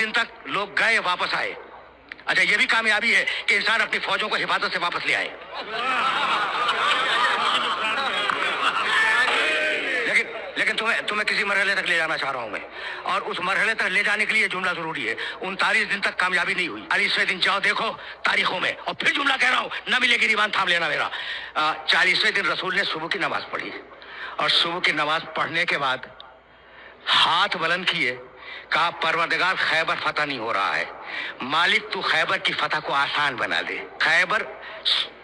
दिन तक लोग गए वापस आए। अच्छा, ये भी कामयाबी है कि इंसान अपनी फौजों को हिफाजत से वापस ले आए। लेकिन तुम्हें किसी मरहले तक ले जाना चाह रहा हूं मैं, और उस मरहले तक ले जाने के लिए जुमला जरूरी है। 39 दिन तक कामयाबी नहीं हुई, 40वें दिन जाओ देखो तारीखों में, और फिर जुमला कह रहा हूं, न मिलेगी ईमान थाम लेना मेरा। 40वें दिन रसूल ने सुबह की नमाज पढ़ी, और सुबह की नमाज पढ़ने के बाद हाथ बुलंद किए, कहा परवरदिगार खैबर फतह नहीं हो रहा है, मालिक तू खैबर की फतह को आसान बना दे। खैबर,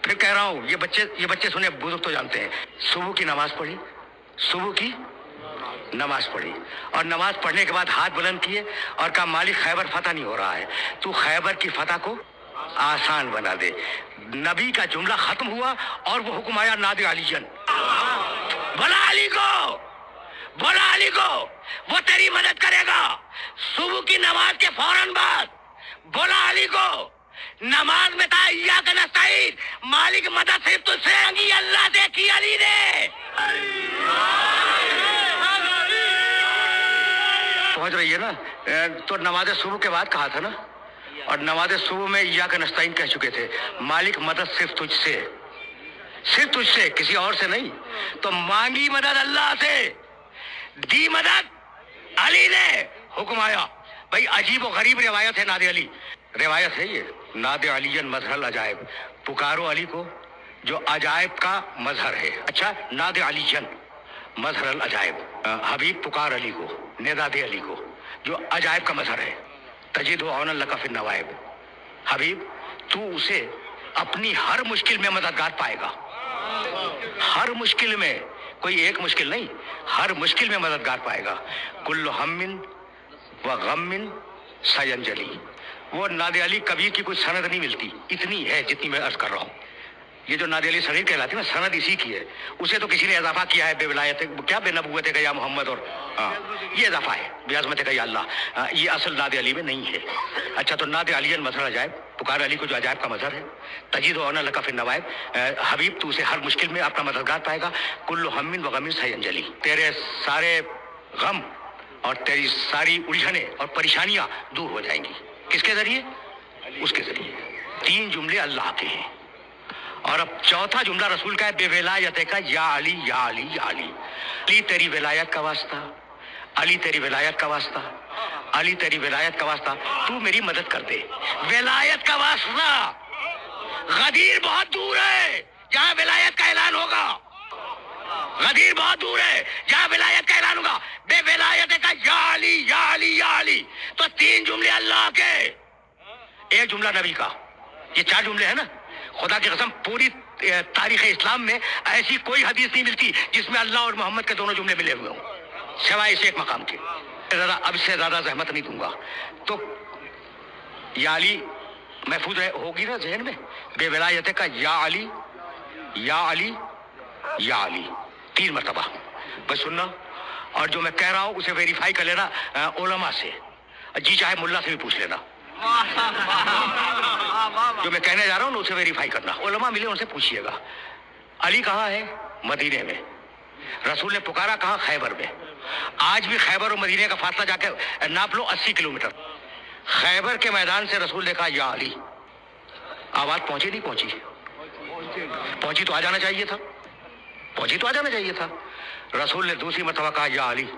फिर कह रहा हूं, ये बच्चे सुने, बुजुर्ग तो जानते हैं। सुबह की नमाज पढ़ी, सुबह की नमाज पढ़ी, और नमाज पढ़ने के बाद हाथ बुलंद किए और कहा मालिक खैबर फतह नहीं हो रहा है, तू खैबर की फतह को आसान बना दे। नबी का जुमला खत्म हुआ और वो हुक्म आया नादे अलीजन, बोला अली को, बोला अली को, वो तेरी मदद करेगा। सुबह की नमाज के फौरन बाद बोला अली को, नमाज में था इय्याक नस्तईन, मालिक मदद सिर्फ तुझसे मांगी, अल्लाह से की अली ने। पहुंच रही है ना? तो नमाज सुबह के बाद कहा था ना, और नमाज सुबह में इय्याक नस्तईन कह चुके थे, मालिक मदद सिर्फ तुझसे, सिर्फ तुझसे, किसी और से नहीं। तो मांगी मदद अल्लाह से, दी मदद अली ने, हुक्म आया। भाई अजीब और गरीब रिवायत है, नादे अली रिवायत है ये, नादे अलीजन मजहर अजायब, पुकारो अली को जो अजायब का मजहर है। अच्छा, नादे अलीजन मजहर अजायब, हबीब पुकार अली को, निदादे अली को जो अजायब का मजहर है। तजिद औन लका फिन नवाइब, हबीब तू उसे अपनी हर मुश्किल में मददगार पाएगा, हर मुश्किल में, कोई एक मुश्किल नहीं, हर मुश्किल में मददगार पाएगा। कुल्लु हम्मिन व गम्मिन सयंजली, वो नादे अली कबीर की कोई सनद नहीं मिलती, इतनी है जितनी मैं अर्ज कर रहा हूँ। ये जो नादे अली शरीर कहलाती है ना, सनद इसी की है, उसे तो किसी ने इजाफा किया है, बेविलायत क्या बेनबुव्वत का या मोहम्मद, और ये इजाफा है, बेअज़मत का या अल्लाह, ये असल नादे अली में नहीं है। अच्छा, तो नादे अलीजन मजहर अजायब, पुकार अली को जो अजायब का मजहर है। तजीद औना लका फिन नवाइब, हबीब तू उसे हर मुश्किल में अपना मददगार पाएगा। कुल्लु हम्मिन व गमिन सयंजली, तेरे सारे गम और तेरी सारी उलझने और परेशानियां दूर हो जाएंगी। किसके जरिए? उसके जरिए। 3 जुमले अल्लाह के हैं, और अब चौथा जुमला रसूल का है, बेविलायत का, या अली या अली या अली। अली तेरी विलायत का वास्ता, अली तेरी विलायत का वास्ता, अली तेरी विलायत का वास्ता, तू मेरी मदद कर दे। विलायत का वास्ता, गदीर बहुत दूर है जहां विलायत का ऐलान होगा, गदीर बहुत दूर है जहां विलायत का ऐलान होगा। बेविलायत का या अली या अली या अली। तो 3 जुमले अल्लाह के, एक जुमला नबी का, ये 4 जुमले हैं ना। खुदा की कसम पूरी तारीख इस्लाम में ऐसी कोई हदीस नहीं मिलती जिसमें अल्लाह और मोहम्मद के दोनों जुमले मिले हुए हों, सिवाय इस एक मकाम के। अब से ज्यादा जहमत नहीं दूंगा। तो या अली महफूज होगी ना जहन में, बेविलायत का या अली या अली या अली, 3 मरतबा बस सुनना, और जो मैं कह रहा हूं उसे वेरीफाई कर लेना उलमा से, जी चाहे मुल्ला से भी पूछ लेना। जो मैं कहने जा रहा हूं ना उसे वेरीफाई करना, उलमा मिले उनसे पूछिएगा। अली कहाँ है? मदीने में। रसूल ने पुकारा कहाँ? खैबर में। आज भी खैबर और मदीने का फासला जाके नाप लो, 80 किलोमीटर। खैबर के मैदान से रसूल ने कहा या अली, आवाज पहुंची नहीं पहुंची? पहुंची तो आ जाना चाहिए था, पहुंची तो आ जाना चाहिए था। रसूल ने दूसरी मरतबा कहा या अली,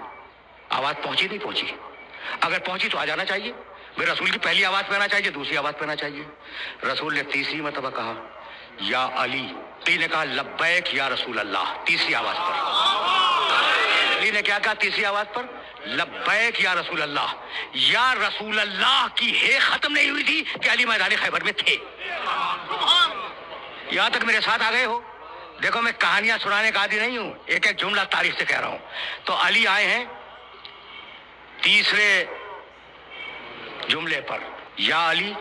आवाज पहुंची नहीं पहुंची? अगर पहुंची तो आ जाना चाहिए, मेरे रसूल की पहली आवाज पे आना चाहिए, दूसरी आवाज पे आना चाहिए। रसूल ने तीसरी मरतबा कहा या अली, अली ने कहा लब्बैक या रसूल अल्लाह, तीसरी आवाज पर। अली ने क्या कहा तीसरी आवाज पर? लब्बैक या रसूल अल्लाह। या रसूल अल्लाह की है खत्म नहीं हुई थी कि अली मैदान खैबर में थे। यहां तक मेरे साथ आ गए हो? देखो मैं कहानियां सुनाने का आदी नहीं हूं, एक एक जुमला तारीख से कह रहा हूं। तो अली आए हैं तीसरे जुमले पर, या अली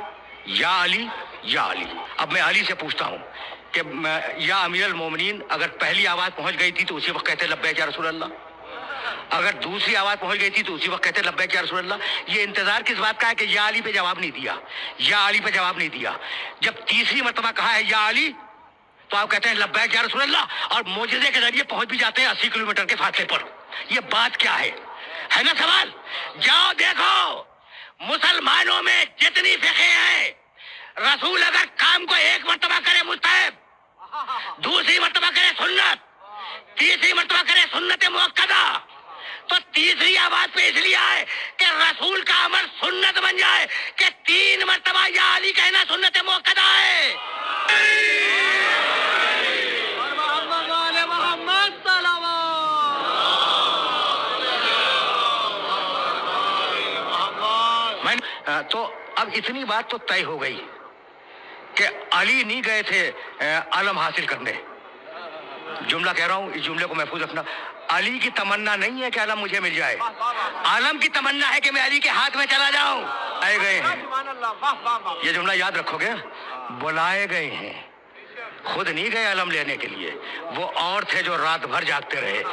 या अली या अली। अब मैं अली से पूछता हूं कि या अमीरुल मोमिनीन, अगर पहली आवाज पहुंच गई थी तो उसी वक्त कहते लब्बैक या रसूल अल्लाह, अगर दूसरी आवाज पहुंच गई थी तो उसी वक्त कहते लब्बैक या रसूल अल्लाह। ये इंतजार किस बात का है कि या अली पे जवाब नहीं दिया, या अली पे जवाब नहीं दिया। जब तीसरी मरतबा कहा है या अली तो आप कहते हैं लब्बैक या रसूल अल्लाह, और मोजज़े के जरिए पहुंच भी जाते हैं 80 किलोमीटर के फासले पर। ये बात क्या है ना सवाल? जाओ देखो مسلمانوں میں جتنی فقہ ہیں، رسول اگر کام کو ایک مرتبہ کرے مستحب، دوسری مرتبہ کرے سنت، تیسری مرتبہ کرے سنت مؤکدہ، تو تیسری آواز پہ اس لیے آئے کہ رسول کا امر سنت بن جائے کہ 3 مرتبہ یا علی کہنا سنت مؤکدہ ہے۔ تو اب اتنی بات تو طے ہو گئی کہ علی نہیں گئے تھے علم حاصل کرنے۔ جملہ کہہ رہا ہوں، اس جملے کو محفوظ رکھنا۔ علی کی تمنا نہیں ہے کہ علم مجھے مل جائے، عالم کی تمنا ہے کہ میں علی کے ہاتھ میں چلا جاؤں۔ آئے گئے ہیں، یہ جملہ یاد رکھو گے، بلائے گئے ہیں، خود نہیں گئے علم لینے کے لیے، وہ اور تھے جو رات بھر جاگتے رہے۔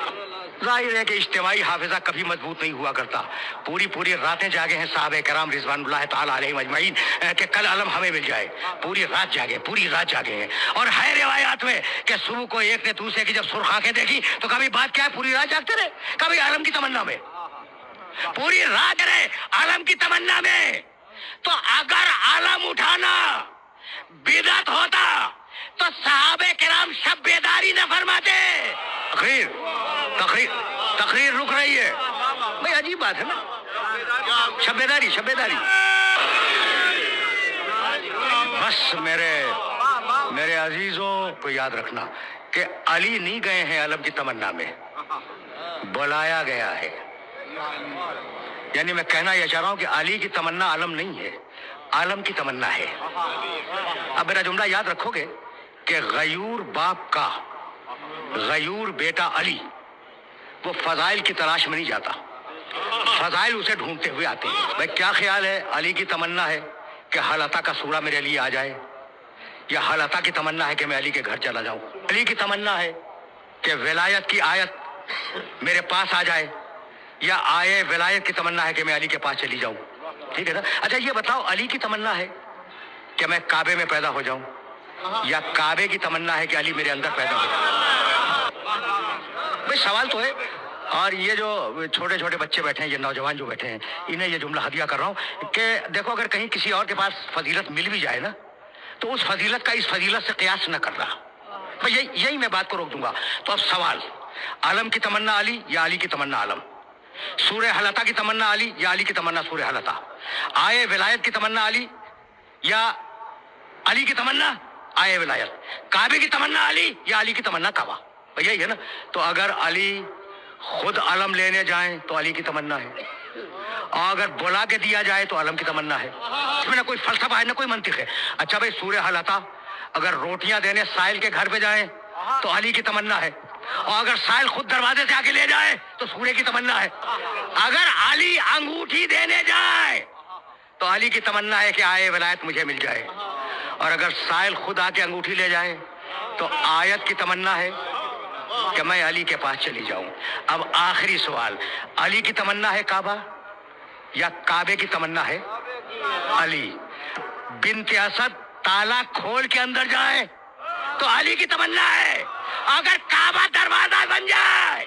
ظاہر ہے کہ اجتماعی حافظہ کبھی مضبوط نہیں ہوا کرتا، پوری راتیں جاگے ہیں صحابہ کرام رضوان اللہ تعالیٰ علیہم اجمعین کہ کل علم ہمیں مل جائے، پوری رات جاگے ہیں۔ اور ہے روایات میں کہ صبح کو ایک نے دوسرے کی جب سرخ آنکھیں دیکھی تو کبھی بات کیا ہے، پوری رات جاگتے رہے، کبھی علم کی تمنا میں، پوری رات رہے علم کی تمنا میں۔ تو اگر علم اٹھانا بدعت ہوتا تو صحابہ کرام شب بیداری نہ فرماتے۔ تقریر رک رہی ہے بھئی، عجیب بات ہے نا، شب بیداری۔ بس میرے عزیزوں کو یاد رکھنا کہ علی نہیں گئے ہیں علم کی تمنا میں، بلایا گیا ہے۔ یعنی میں کہنا یہ چاہ رہا ہوں کہ علی کی تمنا علم نہیں ہے، عالم کی تمنا ہے۔ اب میرا جملہ یاد رکھو گے کہ غیور باپ کا غیور بیٹا علی وہ فضائل کی تلاش میں نہیں جاتا، فضائل اسے ڈھونڈتے ہوئے آتے ہیں۔ بھائی کیا خیال ہے، علی کی تمنا ہے کہ حلطہ کا سورہ میرے لیے آ جائے، یا حلطہ کی تمنا ہے کہ میں علی کے گھر چلا جاؤں؟ علی کی تمنا ہے کہ ولایت کی آیت میرے پاس آ جائے، یا آئے ولایت کی تمنا ہے کہ میں علی کے پاس چلی جاؤں؟ ٹھیک ہے نا؟ اچھا یہ بتاؤ، علی کی تمنا ہے کہ میں کعبے میں پیدا ہو جاؤں، یا کعبے کی تمنا ہے کہ علی میرے اندر پیدا ہو جائے؟ بھائی سوال تو ہے۔ اور یہ جو چھوٹے بچے بیٹھے ہیں، یہ نوجوان جو بیٹھے ہیں، انہیں یہ جملہ ہدیہ کر رہا ہوں کہ دیکھو، اگر کہیں کسی اور کے پاس فضیلت مل بھی جائے نا، تو اس فضیلت کا اس فضیلت سے قیاس نہ کرنا۔ میں یہی میں بات کو روک دوں گا۔ تو اب سوال، عالم کی تمنا علی یا علی کی تمنا عالم؟ سورہ حلطہ کی تمنا علی یا علی کی تمنا سورہ حلطہ؟ آئے ولایت کی تمنا علی یا علی کی تمنا آئے ولایت؟ کعبے کی تمنا علی یا علی کی تمنا کعبہ؟ یہی ہے نا۔ تو اگر علی خود علم لینے جائیں تو علی کی تمنا ہے، اور اگر بلا کے دیا جائے تو علم کی تمنا ہے۔ اس میں نہ کوئی فلسفہ ہے نہ کوئی منطق ہے۔ اچھا بھائی، سورہ حلطہ اگر روٹیاں دینے سائل کے گھر پہ جائیں تو علی کی تمنا ہے، اور اگر سائل خود دروازے سے آ کے لے جائے تو سورے کی تمنا ہے۔ اگر علی انگوٹھی دینے جائے تو علی کی تمنا ہے کہ آئے ولایت مجھے مل جائے، اور اگر سائل خود آ کے انگوٹھی لے جائے تو آیت کی تمنا ہے کہ میں علی کے پاس چلی جاؤں۔ اب آخری سوال، علی کی تمنا ہے کعبہ یا کعبے کی تمنا ہے علی؟ بنت اسد تالا کھول کے اندر جائیں تو علی کی تمنا ہے، اگر کعبہ دروازہ بن جائے